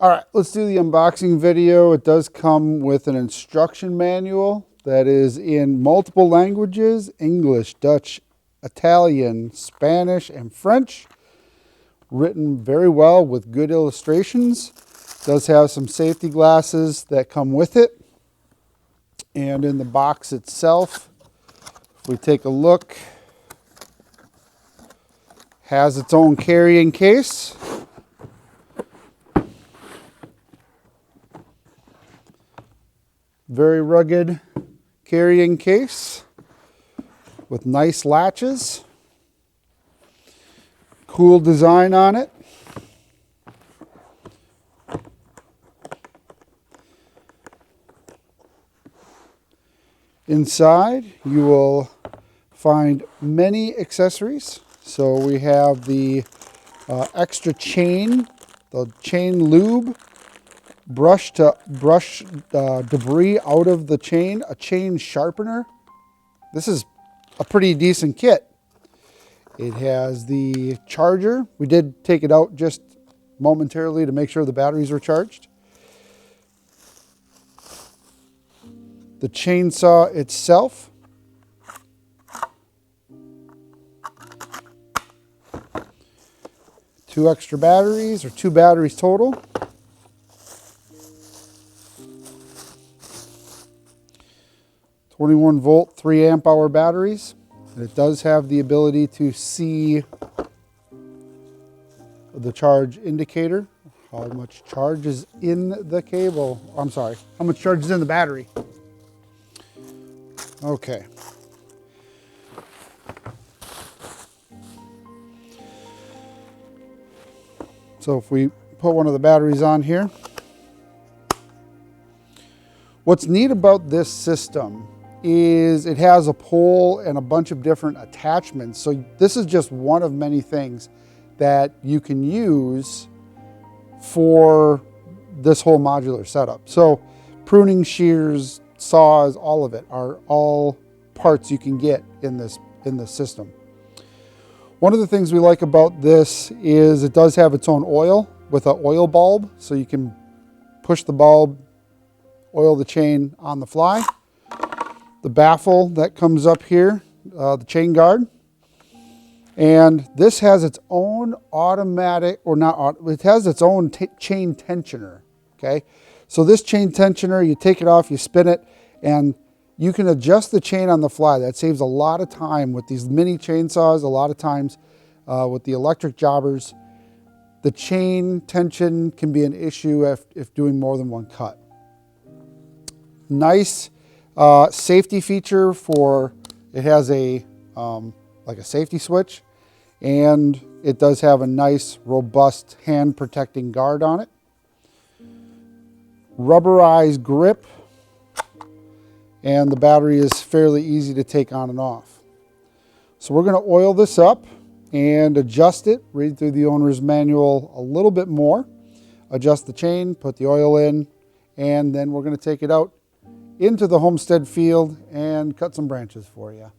All right, let's do the unboxing video. It does come with an instruction manual that is in multiple languages: English, Dutch, Italian, Spanish, and French. Written very well with good illustrations. It does have some safety glasses that come with it. And in the box itself, if we take a look, has its own carrying case. Very rugged carrying case with nice latches. Cool design on it. Inside, you will find many accessories. So we have the extra chain, the chain lube, brush debris out of the chain, a chain sharpener. This is a pretty decent kit. It has the charger. We did take it out just momentarily to make sure the batteries were charged. The chainsaw itself. Two extra batteries, or two batteries total. .21 volt, 3 amp hour batteries. And it does have the ability to see the charge indicator, how much charge is in the cable. I'm sorry, how much charge is in the battery. Okay. So if we put one of the batteries on here, what's neat about this system is it has a pole and a bunch of different attachments. So this is just one of many things that you can use for this whole modular setup. So pruning shears, saws, all of it are all parts you can get in this system. One of the things we like about this is it does have its own oil with an oil bulb, so you can push the bulb, oil the chain on the fly. The baffle that comes up here, the chain guard. And this has its own automatic, or not, it has its own chain tensioner, okay? So this chain tensioner, you take it off, you spin it, and you can adjust the chain on the fly. That saves a lot of time with these mini chainsaws. A lot of times with the electric jobbers, the chain tension can be an issue if doing more than one cut. Nice safety feature for, it has a like a safety switch, and it does have a nice robust hand protecting guard on it. Rubberized grip, and the battery is fairly easy to take on and off. So we're going to oil this up and adjust it, read through the owner's manual a little bit more, adjust the chain, put the oil in, and then we're going to take it out into the homestead field and cut some branches for you.